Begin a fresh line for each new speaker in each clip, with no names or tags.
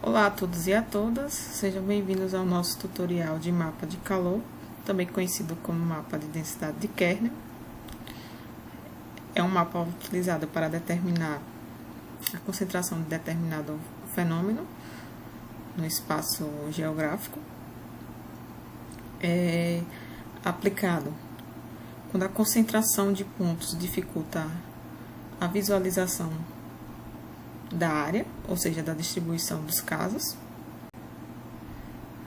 Olá a todos e a todas, sejam bem-vindos ao nosso tutorial de mapa de calor, também conhecido como mapa de densidade de Kernel. É um mapa utilizado para determinar a concentração de determinado fenômeno no espaço geográfico. É aplicado quando a concentração de pontos dificulta a visualização da área, ou seja, da distribuição dos casos.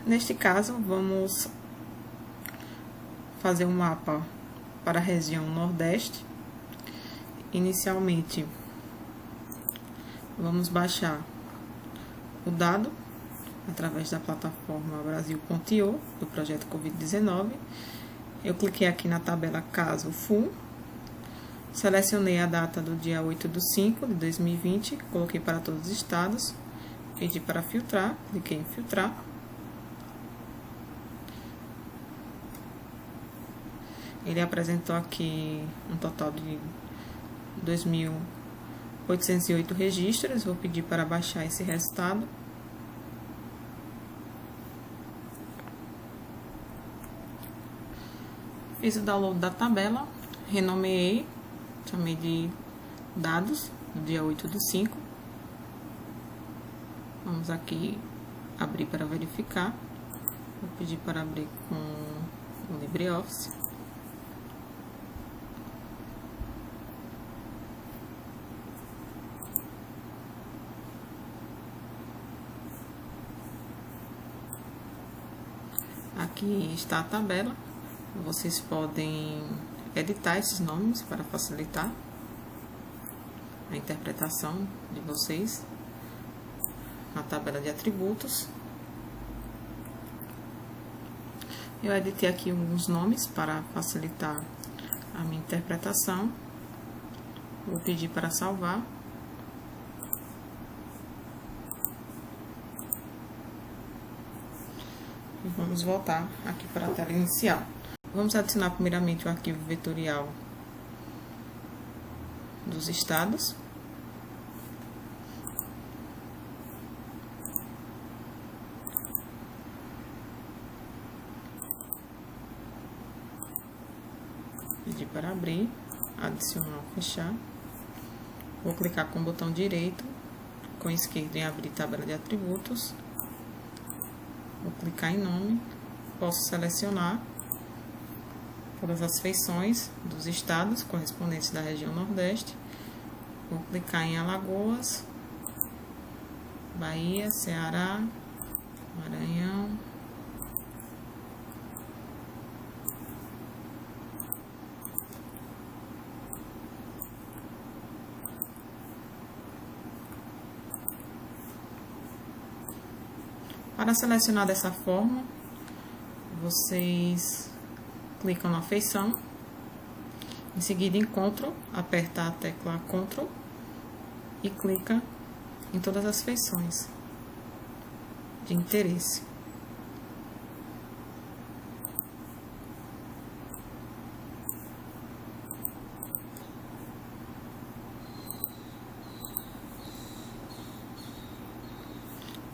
Neste caso, vamos fazer um mapa para a região Nordeste. Inicialmente, vamos baixar o dado através da plataforma Brasil.io do projeto Covid-19. Eu cliquei aqui na tabela caso full, selecionei a data do dia 8/5/2020, coloquei para todos os estados, pedi para filtrar, cliquei em filtrar. Ele apresentou aqui um total de 2.808 registros, vou pedir para baixar esse resultado. Fiz o download da tabela, renomeei, chamei de dados, do dia 8/5. Vamos aqui abrir para verificar. Vou pedir para abrir com o LibreOffice. Aqui está a tabela. Vocês podem editar esses nomes para facilitar a interpretação de vocês na tabela de atributos. Eu editei aqui alguns nomes para facilitar a minha interpretação. Vou pedir para salvar. E vamos voltar aqui para a tela inicial. Vamos adicionar primeiramente o arquivo vetorial dos estados. Pedir para abrir, adicionar, fechar. Vou clicar com o botão direito, com esquerdo em abrir tabela de atributos. Vou clicar em nome, posso selecionar todas as feições dos estados correspondentes da região Nordeste. Vou clicar em Alagoas, Bahia, Ceará, Maranhão, Para selecionar dessa forma, vocês clicam na feição, em seguida em Ctrl, aperta a tecla Ctrl e clica em todas as feições de interesse.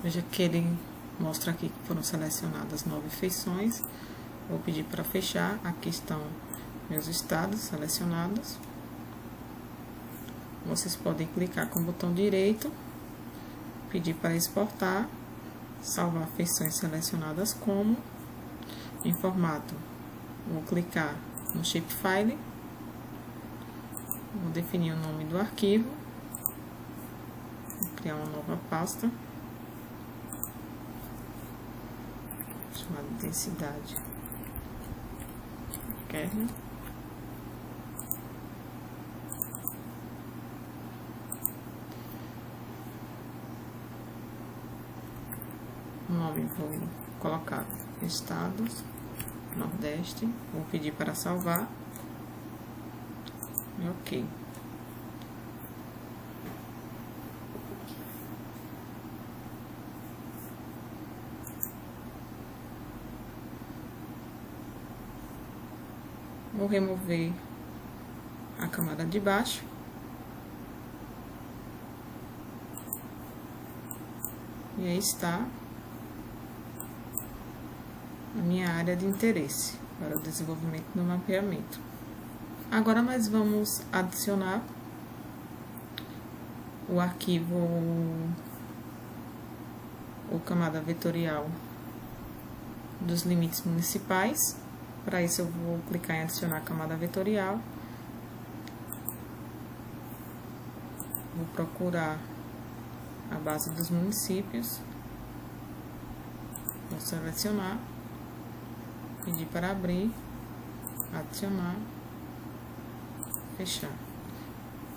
Veja que ele mostra aqui que foram selecionadas 9 feições. Vou pedir para fechar. Aqui estão meus estados selecionados. Vocês podem clicar com o botão direito, pedir para exportar, salvar feições selecionadas como, em formato. Vou clicar no Shapefile, vou definir o nome do arquivo, vou criar uma nova pasta, chamada densidade Kernel. O nome vou colocar estados Nordeste, vou pedir para salvar e ok. Vou remover a camada de baixo E aí está a minha área de interesse para o desenvolvimento do mapeamento. Agora nós vamos adicionar o arquivo ou camada vetorial dos limites municipais. Para isso eu vou clicar em adicionar camada vetorial. Vou procurar a base dos municípios. Vou selecionar, pedir para abrir, adicionar, fechar.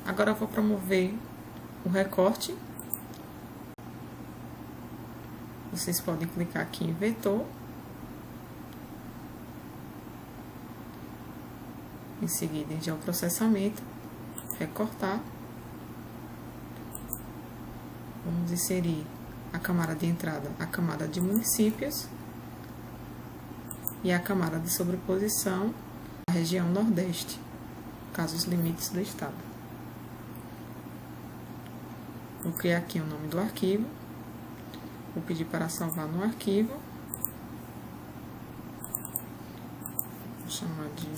Agora eu vou promover o recorte. Vocês podem clicar aqui em vetor. Em seguida, em geoprocessamento, recortar. Vamos inserir a camada de entrada, a camada de municípios e a camada de sobreposição da região Nordeste, caso os limites do estado. Vou criar aqui o nome do arquivo, vou pedir para salvar no arquivo, vou chamar de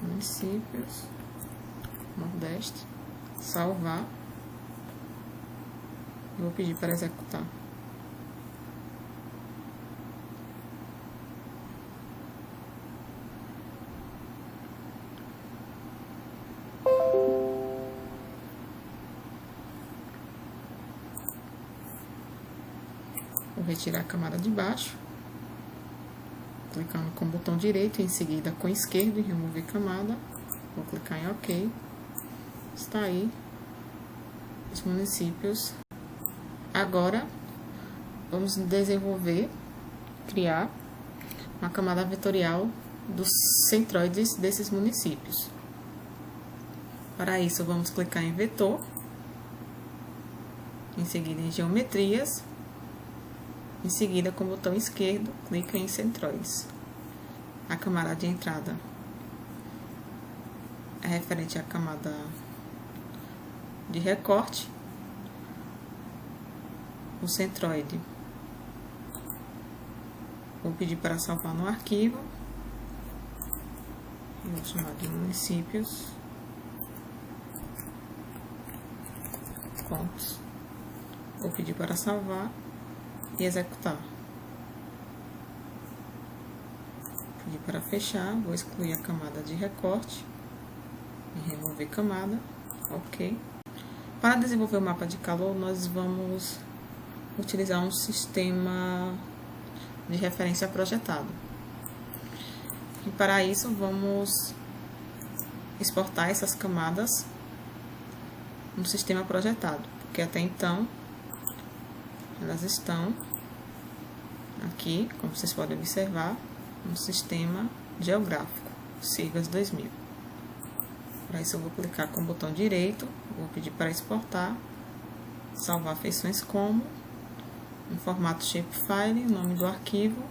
municípios Nordeste, salvar. Vou pedir para executar. Vou retirar a camada de baixo, clicando com o botão direito, em seguida com o esquerdo em remover camada. Vou clicar em OK. Está aí os municípios. Agora, vamos desenvolver, criar uma camada vetorial dos centroides desses municípios. Para isso, vamos clicar em vetor, em seguida em geometrias, em seguida com o botão esquerdo, clica em centroides. A camada de entrada é referente à camada de recorte. O centroide, vou pedir para salvar no arquivo, vou chamar de municípios, pontos, vou pedir para salvar e executar. Pedir para fechar, vou excluir a camada de recorte e remover camada, OK. Para desenvolver o mapa de calor, nós vamos utilizar um sistema de referência projetado. E para isso, vamos exportar essas camadas no sistema projetado, porque até então elas estão aqui, como vocês podem observar, no sistema geográfico, siglas 2000. Para isso, eu vou clicar com o botão direito, vou pedir para exportar, salvar feições como, em formato shapefile, o nome do arquivo,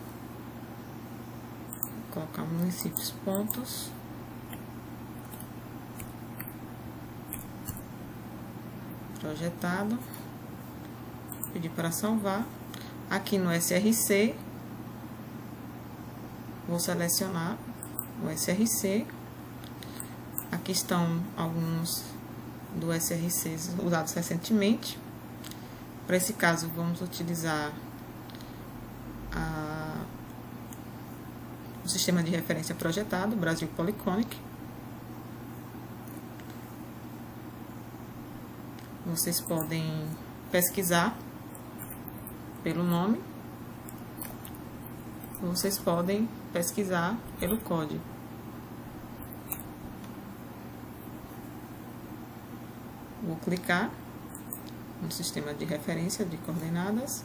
vou colocar municípios pontos, projetado, pedir para salvar. Aqui no SRC, vou selecionar o SRC. Aqui estão alguns do SRC usados recentemente. Para esse caso, vamos utilizar o sistema de referência projetado, Brasil Polyconic. Vocês podem pesquisar pelo nome, ou vocês podem pesquisar pelo código. Vou clicar no sistema de referência de coordenadas.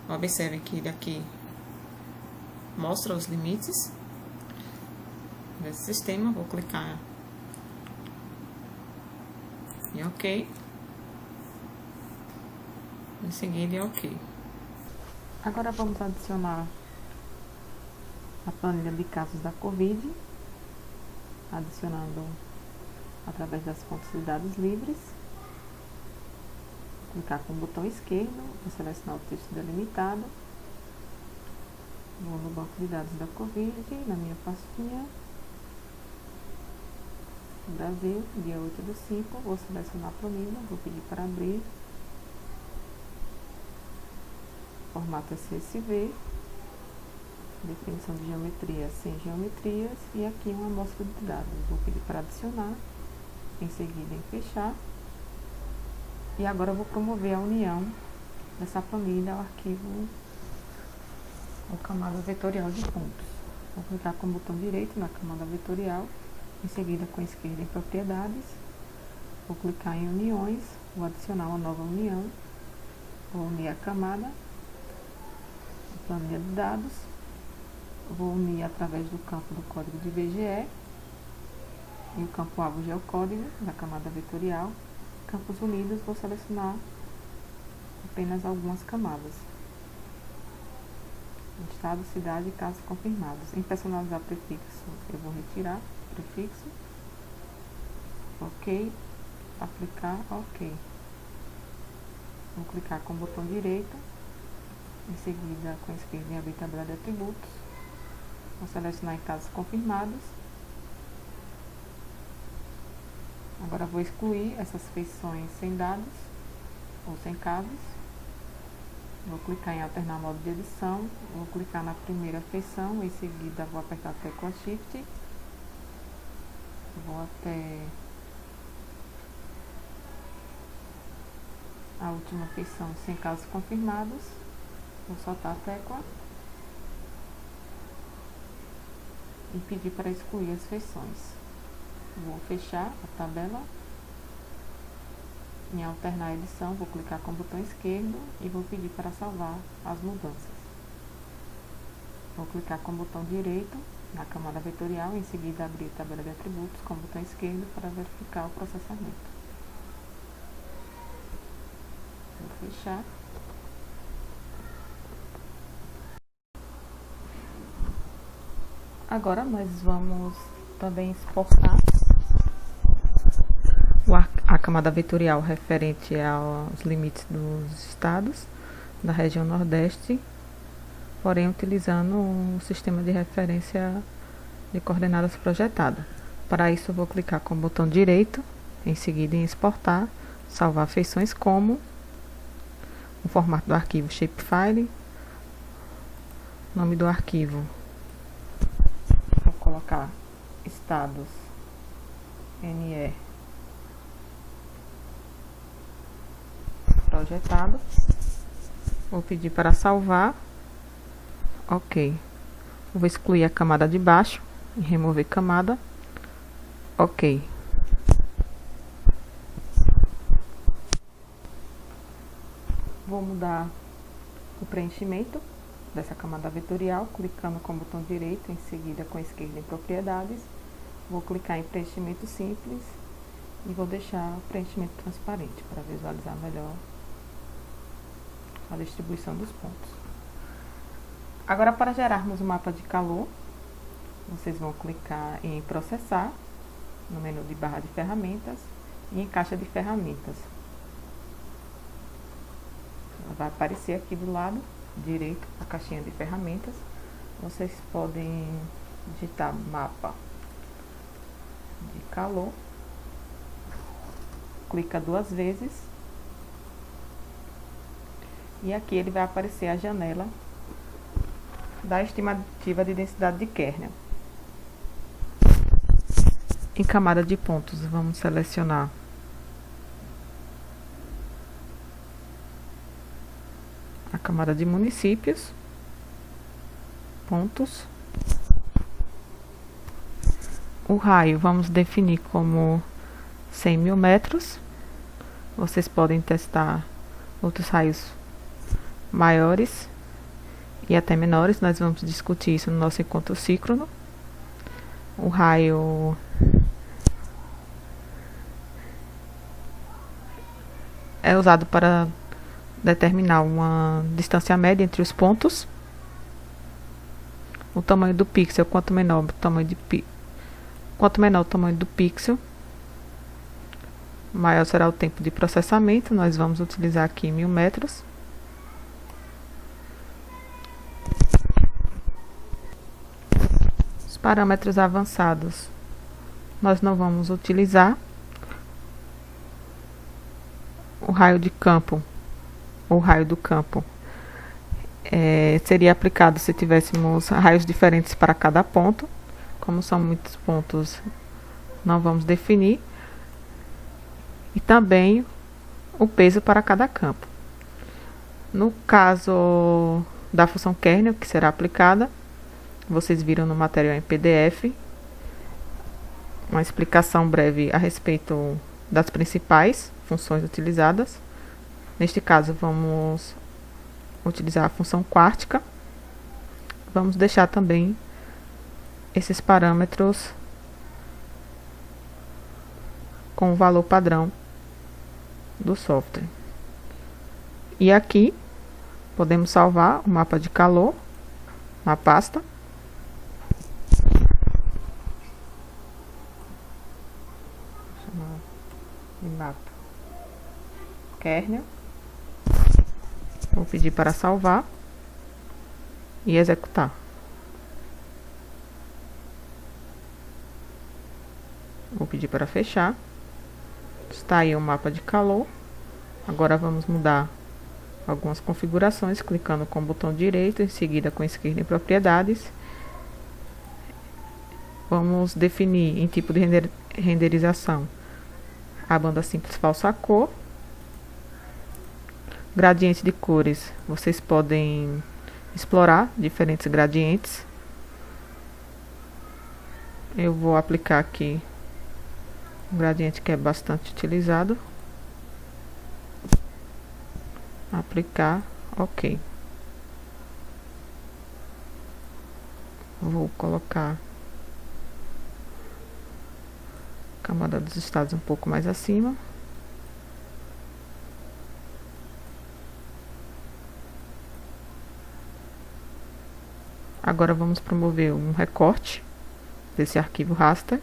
Observe que ele aqui mostra os limites desse sistema. Vou clicar em OK. Em seguida em OK. Agora vamos adicionar a planilha de casos da Covid, adicionando através das fontes de dados livres. clicar com o botão esquerdo, vou selecionar o texto delimitado, vou no banco de dados da Covid, na minha pastinha, Brasil, dia 8/5, vou selecionar a planilha, vou pedir para abrir, formato CSV, definição de geometria sem geometrias e aqui uma amostra de dados, vou pedir para adicionar, em seguida em fechar, e agora eu vou promover a união dessa planilha ao arquivo ou camada vetorial de pontos. Vou clicar com o botão direito na camada vetorial, em seguida com a esquerda em propriedades, vou clicar em uniões, vou adicionar uma nova união, vou unir a camada, a planilha de dados, vou unir através do campo do código de IBGE e o campo alvo geocódigo da camada vetorial. Campos unidos, vou selecionar apenas algumas camadas. Estado, cidade e casos confirmados. Em personalizar prefixo, eu vou retirar prefixo. Ok. Aplicar, ok. Vou clicar com o botão direito. Em seguida, com a esquerda em abrir tabela de atributos. Vou selecionar em casos confirmados. Agora vou excluir essas feições sem dados ou sem casos. Vou clicar em alternar modo de edição, vou clicar na primeira feição, em seguida vou apertar a tecla Shift, vou até a última feição sem casos confirmados, vou soltar a tecla e pedir para excluir as feições. Vou fechar a tabela. Em alternar a edição, vou clicar com o botão esquerdo e vou pedir para salvar as mudanças. Vou clicar com o botão direito na camada vetorial, em seguida abrir a tabela de atributos com o botão esquerdo para verificar o processamento. Vou fechar. Agora nós vamos também exportar a camada vetorial referente aos limites dos estados da região Nordeste, porém utilizando um sistema de referência de coordenadas projetado. Para isso, eu vou clicar com o botão direito, em seguida em exportar, salvar feições como o formato do arquivo shapefile, nome do arquivo, vou colocar estados NE projetado, vou pedir para salvar, ok, vou excluir a camada de baixo e remover camada, ok. Vou mudar o preenchimento dessa camada vetorial, clicando com o botão direito, em seguida com a esquerda em propriedades, vou clicar em preenchimento simples e vou deixar o preenchimento transparente para visualizar melhor a distribuição dos pontos. Agora, para gerarmos o mapa de calor, vocês vão clicar em processar, no menu de barra de ferramentas e em caixa de ferramentas. Ela vai aparecer aqui do lado direito a caixinha de ferramentas. Vocês podem digitar mapa de calor, clica 2 vezes e aqui ele vai aparecer a janela da estimativa de densidade de Kernel. Em camada de pontos, vamos selecionar a camada de municípios, pontos. O raio vamos definir como 100.000 metros. Vocês podem testar outros raios maiores e até menores. Nós vamos discutir isso no nosso encontro síncrono. O raio é usado para determinar uma distância média entre os pontos. O tamanho do pixel, quanto menor o tamanho do pixel, maior será o tempo de processamento. Nós vamos utilizar aqui 1000 metros. Os parâmetros avançados nós não vamos utilizar. O raio de campo, ou raio do campo, seria aplicado se tivéssemos raios diferentes para cada ponto. Como são muitos pontos, não vamos definir. E também o peso para cada campo. No caso da função kernel, que será aplicada, vocês viram no material em PDF uma explicação breve a respeito das principais funções utilizadas. Neste caso, vamos utilizar a função quártica. Vamos deixar também esses parâmetros com o valor padrão do software. E aqui podemos salvar o mapa de calor na pasta. Vou chamar de mapa kernel. Vou pedir para salvar e executar. Vou pedir para fechar. Está aí o mapa de calor. Agora vamos mudar algumas configurações, clicando com o botão direito, em seguida com esquerda em propriedades. Vamos definir em tipo de renderização a banda simples falsa cor. Gradiente de cores, vocês podem explorar diferentes gradientes. Eu vou aplicar aqui um gradiente que é bastante utilizado. Aplicar, ok. Vou colocar a camada dos estados um pouco mais acima. Agora vamos promover um recorte desse arquivo raster,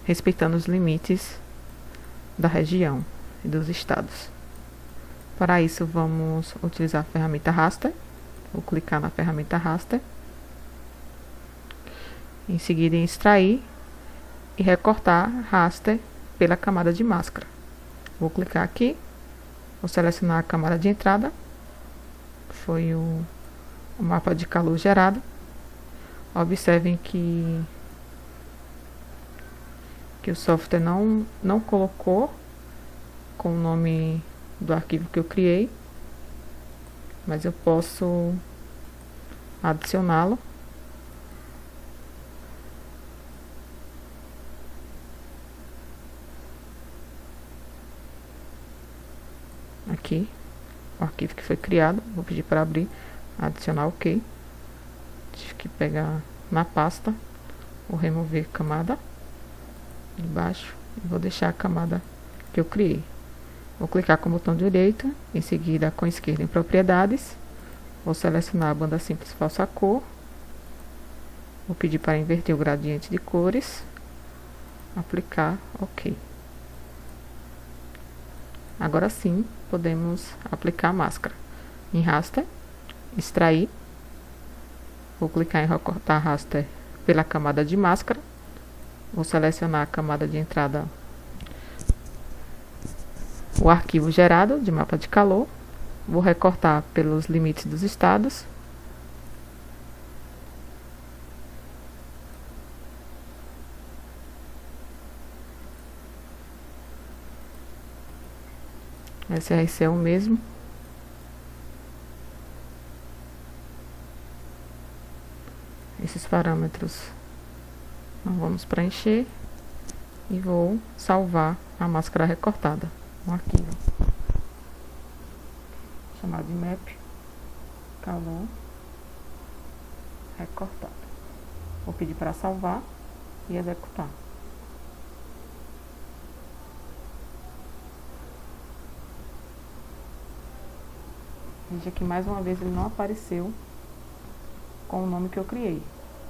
respeitando os limites da região e dos estados. Para isso, vamos utilizar a ferramenta raster. Vou clicar na ferramenta raster. Em seguida, em extrair e recortar raster pela camada de máscara. Vou clicar aqui. Vou selecionar a camada de entrada. Foi o mapa de calor gerado. Observem que o software não colocou com o nome do arquivo que eu criei, mas eu posso adicioná-lo. Aqui, o arquivo que foi criado. Vou pedir para abrir, adicionar OK. Tive que pegar na pasta, vou remover camada de baixo e vou deixar a camada que eu criei. Vou clicar com o botão direito, em seguida com esquerda em propriedades. Vou selecionar a banda simples falsa cor. Vou pedir para inverter o gradiente de cores. Aplicar OK. Agora sim, podemos aplicar a máscara. Em raster, extrair. Vou clicar em recortar raster pela camada de máscara. Vou selecionar a camada de entrada, o arquivo gerado de mapa de calor. Vou recortar pelos limites dos estados. SRC é o mesmo. Esses parâmetros não vamos preencher. E vou salvar a máscara recortada. Um arquivo chamado de map calor recortado. Vou pedir para salvar e executar. Veja que mais uma vez ele não apareceu com o nome que eu criei,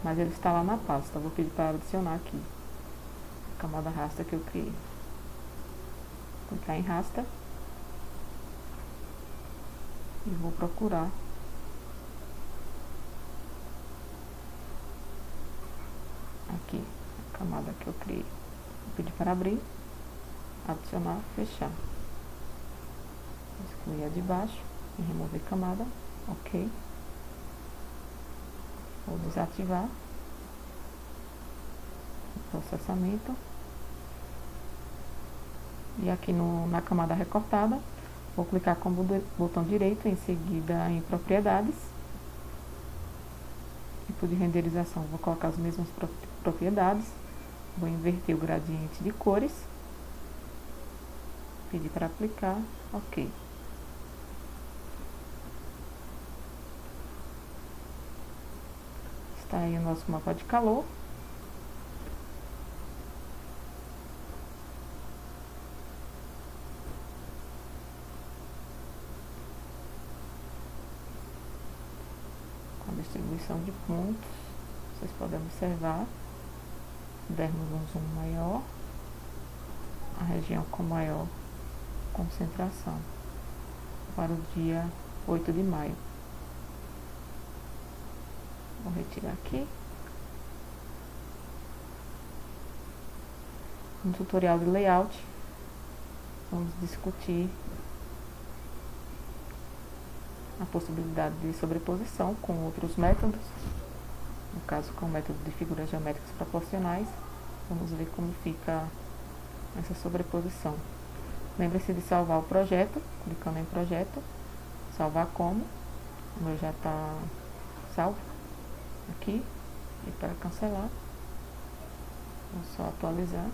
mas ele está lá na pasta. Vou pedir para adicionar aqui. camada raster que eu criei. Clicar em raster e vou procurar aqui a camada que eu criei. Vou pedir para abrir, adicionar, fechar. Excluir a de baixo e remover camada. Ok. Vou desativar o processamento. E aqui na camada recortada, vou clicar com o botão direito, em seguida em propriedades. Tipo de renderização, vou colocar as mesmas propriedades. Vou inverter o gradiente de cores. Pedir para aplicar, ok. Está aí o nosso mapa de calor. Com a distribuição de pontos, vocês podem observar. Dermos um zoom maior, a região com maior concentração para o dia 8 de maio. Vou retirar aqui. No tutorial de layout, vamos discutir a possibilidade de sobreposição com outros métodos. No caso, com o método de figuras geométricas proporcionais, vamos ver como fica essa sobreposição. Lembre-se de salvar o projeto, clicando em projeto, salvar como, o meu já está salvo aqui, e para cancelar, vou só atualizar.